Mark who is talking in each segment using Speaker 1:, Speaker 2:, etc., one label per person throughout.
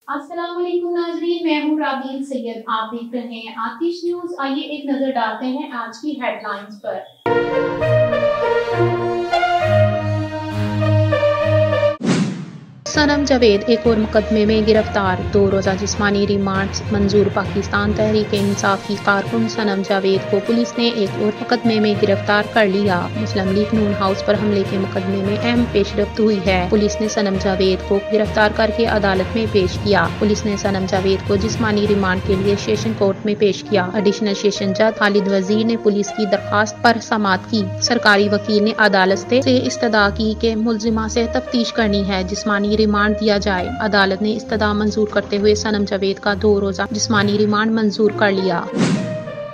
Speaker 1: अस्सलाम वालेकुम नाज़रीन, मैं हूँ राबील सैयद। आप देख रहे हैं आतिश न्यूज़। आइए एक नज़र डालते हैं आज की हेडलाइंस पर। सनम जावेद एक और मुकदमे में गिरफ्तार, 2 रोज़ा जिस्मानी रिमांड मंजूर। पाकिस्तान तहरीक इंसाफ की कारकुन सनम जावेद को पुलिस ने एक और मुकदमे में गिरफ्तार कर लिया। मुस्लिम लीग नून हाउस पर हमले के मुकदमे में अहम पेशरफ्त हुई है। पुलिस ने सनम जावेद को गिरफ्तार करके अदालत में पेश किया। पुलिस ने सनम जावेद को जिस्मानी रिमांड के लिए सेशन कोर्ट में पेश किया। एडिशनल सेशन जज खालिद वजीर ने पुलिस की दरखास्त पर समाअत की। सरकारी वकील ने अदालत से इस्तदा की कि मुल्जिमा से तफ्तीश करनी है, जिस्मानी रिमांड दिया जाए। अदालत ने इस्तदा मंजूर करते हुए सनम जावेद का 2 रोज़ा जिस्मानी रिमांड मंजूर कर लिया।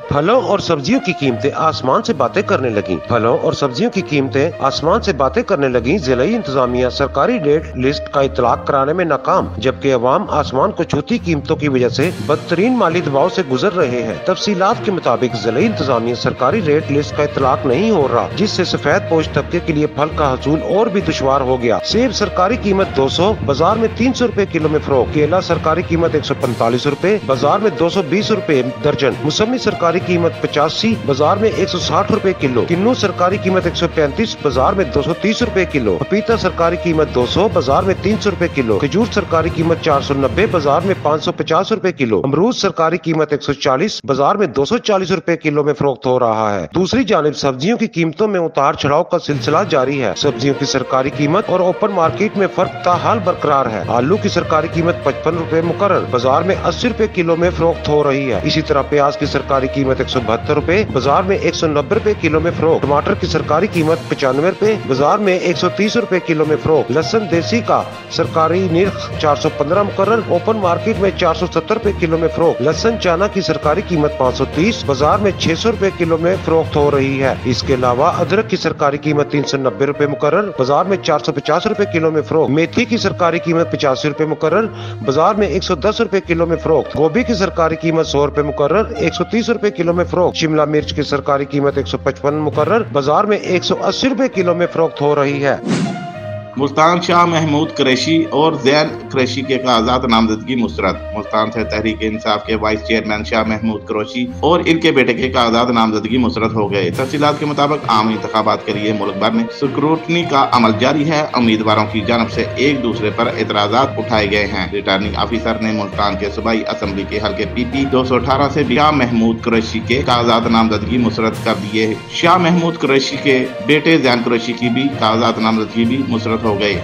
Speaker 2: फलों और सब्जियों की कीमतें आसमान से बातें करने लगी। फलों और सब्जियों की कीमतें आसमान से बातें करने लगी। जिलाई इंतजामिया सरकारी रेट लिस्ट का इतलाक कराने में नाकाम, जबकि अवाम आसमान को छूती कीमतों की वजह से बदतरीन माली दबाव से गुजर रहे हैं। तफसीलात के मुताबिक जिलाई इंतजामिया सरकारी रेट लिस्ट का इतलाक नहीं हो रहा, जिससे सफेद पोश तबके के लिए फल का हसूल और भी दुश्वार हो गया। सेब सरकारी कीमत 200, बाजार में 300 रुपए किलो में फरोख्त। केला सरकारी कीमत 145 रुपए, बाजार में 220 रुपए दर्जन। मौसमी सरकारी कीमत 85, बाजार में 160 रुपए किलो। किन्नू सरकारी कीमत 135, बाजार में 230 रुपए किलो। पपीता सरकारी कीमत 200, बाजार में 300 रुपए किलो। खजूर सरकारी कीमत 490, बाजार में 550 रुपए किलो। अमरूद सरकारी कीमत 140, बाजार में 240 रुपए किलो में फरोख्त हो रहा है। दूसरी जानिब सब्जियों की कीमतों में उतार चढ़ाव का सिलसिला जारी है। सब्जियों की सरकारी कीमत और ओपन मार्केट में फर्क ताहाल बरकरार है। आलू की सरकारी कीमत 55 रुपए मुकर्रर, बाजार में 80 रुपए किलो में फरोख्त हो रही है। इसी तरह प्याज की सरकारी कीमत 172 रुपए, बाजार में 190 रुपए किलो में फरोख्त। टमाटर की सरकारी कीमत 95 रुपए, बाजार में 130 रुपए किलो में फरोख्त। लहसुन देसी का सरकारी निर्ख 415 मुकर्रर, ओपन मार्केट में 470 रुपए किलो में फरोख्त। लहसुन चाना की सरकारी कीमत 530, बाजार में 600 रुपए किलो में फरोख्त हो रही है। इसके अलावा अदरक की सरकारी कीमत 390 रुपए मुकर्रर, बाजार में 450 रुपए किलो में फरोख्त। मेथी की सरकारी कीमत 85 रुपए मुकर्रर, बाजार में 110 रुपए किलो में फरोख्त। गोभी की सरकारी कीमत 100 रुपए मुकर्रर, 130 रुपए किलो में फरोख्त। शिमला मिर्च की सरकारी कीमत 155 मुकर्रर, बाजार में 180 रुपए किलो में फरोख्त हो रही है।
Speaker 3: मुल्तान शाह महमूद कुरैशी और जैन कुरैशी के कागजात नामजदगी मुस्तरद। मुल्तान से तहरीक इंसाफ के वाइस चेयरमैन शाह महमूद कुरैशी और इनके बेटे के कागजात नामजदगी मुस्तरद हो गए। तफसीलात के मुताबिक आम इंतखाबात के लिए मुल्क भर में स्क्रूटनी का अमल जारी है। उम्मीदवारों की जानब से एक दूसरे पर एतराजात उठाए गए हैं। रिटर्निंग ऑफिसर ने मुल्तान के सूबाई असम्बली के हल्के PP 218 से शाह महमूद कुरैशी के कागजात नामजदगी मुस्तरद कर दिए। शाह महमूद कुरैशी के बेटे जैन कुरैशी की भी कागजात नामजदगी भी मुस्तरद हो गए।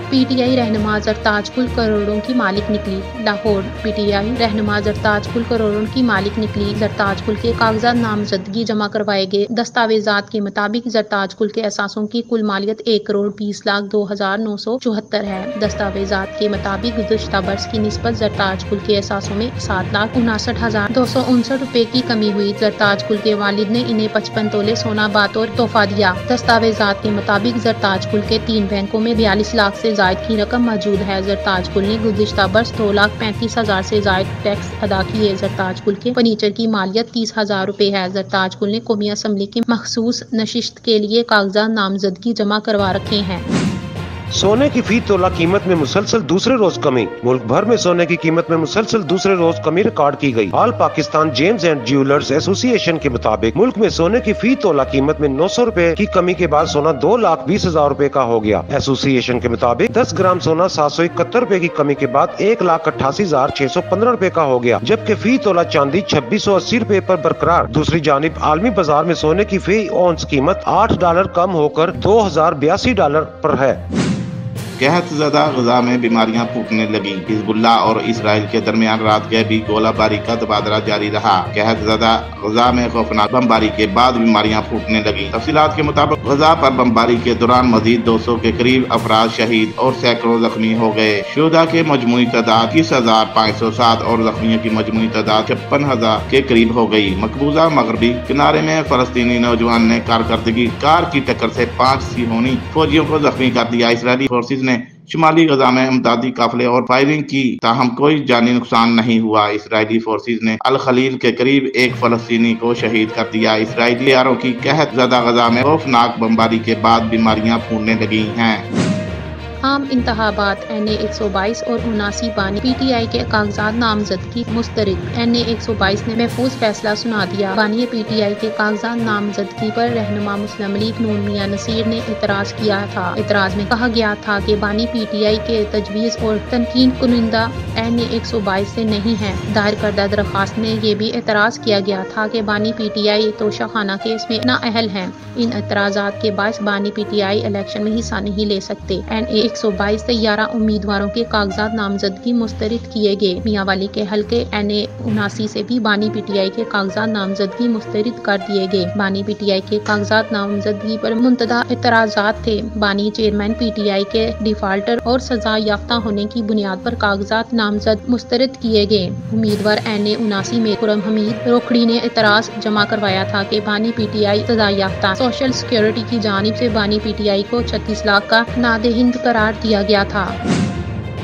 Speaker 1: PTI रहनुमा जरताज कुल करोड़ों की मालिक निकली। लाहौर PTI रहनुमा जरताज कुल करोड़ों की मालिक निकली। जरताज कुल के कागजात नामजदगी जमा करवाए गए। दस्तावेजात के मुताबिक जरताज कुल के असासों की कुल मालियत 1,20,02,974 है। दस्तावेजात के मुताबिक गुज़श्ता बरस की निस्बत जरताज कुल के असासों में 7,59,259 रुपए की कमी हुई। जरताज कुल के वालिद ने इन्हें 55 तोले सोना बतौर तोहफा दिया। दस्तावेजात के मुताबिक जरताज कुल के 3 बैंकों में 42 लाख से जायद की रकम मौजूद है। जरताज कुल ने गुज़श्ता बरस 2,35,000 से जायद टैक्स अदा किए। जरताज कुल के फर्नीचर की मालियत 30,000 रुपए है। जरताज कुल ने कौमी असम्बली की मखसूस नशिस्त के लिए कागजात नामजदगी जमा करवा रखे हैं।
Speaker 2: सोने की फी तोला कीमत में मुसलसल दूसरे रोज कमी। मुल्क भर में सोने की कीमत में मुसलसल दूसरे रोज कमी रिकॉर्ड की गई। All Pakistan James and jewellers association के मुताबिक मुल्क में सोने की फी तोला कीमत में 900 रुपए की कमी के बाद सोना 2,20,000 रुपए का हो गया। एसोसिएशन के मुताबिक 10 ग्राम सोना 771 रुपए की कमी के बाद 1,88,615 रुपए का हो गया, जबकि फी तोला चांदी 2680 रुपए पर बरकरार। दूसरी जानिब आलमी बाजार में सोने की फी औंस कीमत $8 कम होकर $2,082 पर है।
Speaker 3: कहत ज़दा गजा में बीमारियां फूटने लगी। हिजबुल्लाह और इसराइल के दरमियान रात गए भी गोलाबारी का तबादला जारी रहा। कहत ज़दा गजा में खौफनाक बमबारी के बाद बीमारियां फूटने लगी। तफसीलात के मुताबिक गजा पर बमबारी के दौरान मजीद 200 के करीब अफराद शहीद और सैकड़ों जख्मी हो गए। शुहदा के मजमूई तादाद 21,507 और जख्मियों की मजमूई तादाद 56,000 के करीब हो गई। मकबूजा मगरबी किनारे में फलस्तीनी नौजवान ने कार की टक्कर से 5 सिहोनी फौजियों को जख्मी कर दिया। इसराइली फोर्सेज ने शुमाली गजा में इमदादी काफिले और फायरिंग की, ताहम कोई जानी नुकसान नहीं हुआ। इसराइली फोर्सेज ने अल खलील के करीब एक फलस्तीनी को शहीद कर दिया। इसराइली यारों की कहत ज़दा गजा में खौफनाक बमबारी के बाद बीमारियां फूटने लगी हैं।
Speaker 1: عام انتخابات NA 122 اور 79 بانی PTI کے کاغذات نامزدگی مسترد۔ NA 122 نے محفوظ فیصلہ سنا دیا۔ بانی PTI کے کاغذات نامزدگی پر رہنما مسلم لیگ نون میاں نصیر نے اعتراض کیا تھا۔ اعتراض میں کہا گیا تھا کہ بانی PTI کے تجویز اور تنقید کنندہ NA 122 سے نہیں ہیں۔ دائر کردہ درخواست میں یہ بھی اعتراض کیا گیا تھا کہ بانی PTI توشہ خانہ کیس میں نااہل ہیں۔ ان اعتراضات کے باعث بانی PTI الیکشن میں حصہ نہیں لے سکتے۔ NA 122 سے 11 امیدواروں کے کاغذات نامزدگی مسترد کیے گئے۔ میاں والی کے حلقے NA 79 سے بھی بانی PTI کے کاغذات نامزدگی مسترد کر دیے گئے۔ بانی PTI کے کاغذات نامزدگی پر منتدہ اعتراضات تھے۔ بانی چیئرمین PTI کے ڈیفالٹر اور سزا یافتہ ہونے کی بنیاد پر کاغذات نامزد مسترد کیے گئے۔ امیدوار NA 79 میں خرم حمید روکھڑی نے اعتراض جمع کروایا تھا کہ بانی PTI سزا یافتہ سوشل سیکورٹی کی جانب سے بانی PTI کو 36 لاکھ کا نادہند قرار دیا گیا تھا۔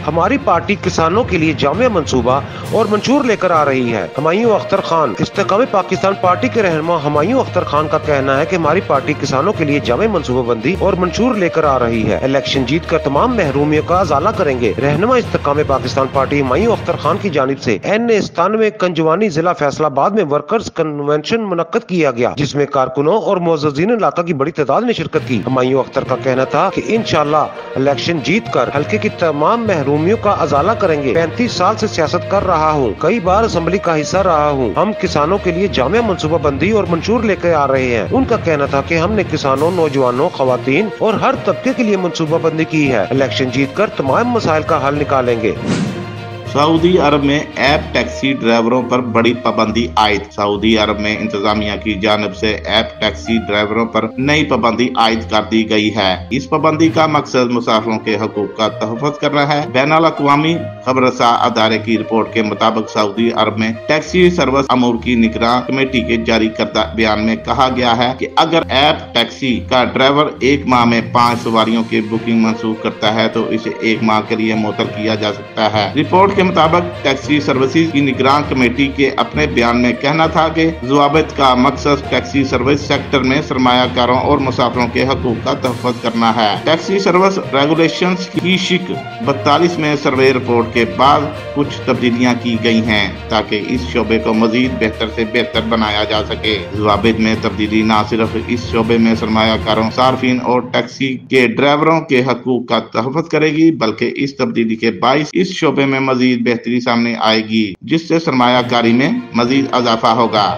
Speaker 2: ہماری پارٹی کسانوں کے لیے جامع منصوبہ اور منشور لے کر آ رہی ہے۔ ہمایوں اختر خان۔ استحکام پاکستان پارٹی کے رہنما ہمایوں اختر خان کا کہنا ہے کہ ہماری پارٹی کسانوں کے لیے جامع منصوبہ بندی اور منشور لے کر آ رہی ہے۔ الیکشن جیت کر تمام محرومیوں کا ازالہ کریں گے۔ رہنما استحکام پاکستان پارٹی ہمایوں اختر خان کی جانب سے NA 97 کنجوانی ضلع فیصل آباد میں ورکرز کنونشن منعقد کیا گیا، جس میں کارکنوں اور معززین علاقہ کی بڑی تعداد نے شرکت کی۔ ہمایوں اختر کا کہنا تھا کہ انشاءاللہ الیکشن جیت کر حلقے کی تمام محرومیوں کا ازالہ کریں گے۔ 35 سال سے سیاست کر رہا ہوں، کئی بار اسمبلی کا حصہ رہا ہوں۔ ہم کسانوں کے لیے جامع منصوبہ بندی اور منشور لے کے آ رہے ہیں۔ ان کا کہنا تھا کہ ہم نے کسانوں، نوجوانوں، خواتین اور ہر طبقے کے لیے منصوبہ بندی کی ہے۔ الیکشن جیت کر تمام مسائل کا حل نکالیں گے۔
Speaker 3: سعودی عرب میں ایپ ٹیکسی ڈرائیوروں پر بڑی پابندی عائد۔ سعودی عرب میں انتظامیہ کی جانب سے ایپ ٹیکسی ڈرائیوروں پر نئی پابندی عائد کر دی گئی ہے۔ اس پابندی کا مقصد مسافروں کے حقوق کا تحفظ کرنا ہے۔ بین الاقوامی خبر رساں ادارے کی رپورٹ کے مطابق سعودی عرب میں ٹیکسی سروس امور کی نگراں کمیٹی کے جاری کردہ بیان میں کہا گیا ہے کہ اگر ایپ ٹیکسی کا ڈرائیور 1 ماہ میں 5 سواریوں کی بکنگ منسوخ کرتا ہے تو اسے 1 ماہ کے لیے معطل کیا جا سکتا ہے۔ رپورٹ کے مطابق ٹیکسی سروسز کی نگراں کمیٹی کے اپنے بیان میں کہنا تھا کہ ضوابط کا مقصد ٹیکسی سروس سیکٹر میں سرمایہ کاروں اور مسافروں کے حقوق کا تحفظ کرنا ہے۔ ٹیکسی سروس ریگولیشنز کی شق 42 میں سروے رپورٹ کے بعد کچھ تبدیلیاں کی گئی ہیں تاکہ اس شعبے کو مزید بہتر سے بہتر بنایا جا سکے۔ ضوابط میں تبدیلی نہ صرف اس شعبے میں سرمایہ کاروں، صارفین اور ٹیکسی کے ڈرائیوروں کے حقوق کا تحفظ کرے گی بلکہ اس تبدیلی کے باعث اس شعبے میں مزید بہتری سامنے آئے گی جس سے سرمایہ کاری میں مزید اضافہ ہوگا۔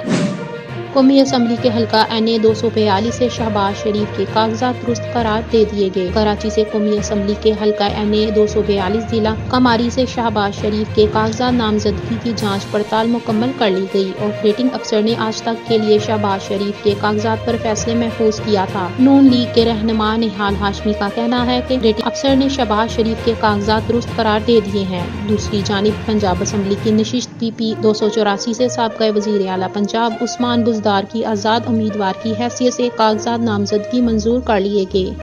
Speaker 1: قومی اسمبلی کے حلقہ NA 242 سے شہباز شریف کے کاغذات درست قرار دے دیے گئے۔ کراچی سے قومی اسمبلی کے حلقہ NA 242 ضلع کماری سے شہباز شریف کے کاغذات نامزدگی کی جانچ پڑتال مکمل کر لی گئی۔ آپریٹنگ افسر نے آج تک کے لیے شہباز شریف کے کاغذات پر فیصلے محفوظ کیا تھا۔ نون لیگ کے رہنما نہال ہاشمی کا کہنا ہے کہ ریٹنگ افسر نے شہباز شریف کے کاغذات درست قرار دے دیے ہیں۔ دوسری جانب پنجاب اسمبلی کی نشست PP 284 سے سابقہ وزیر اعلیٰ پنجاب عثمان بزدار کی آزاد امیدوار کی حیثیت سے کاغذات نامزدگی منظور کر لیے گئے۔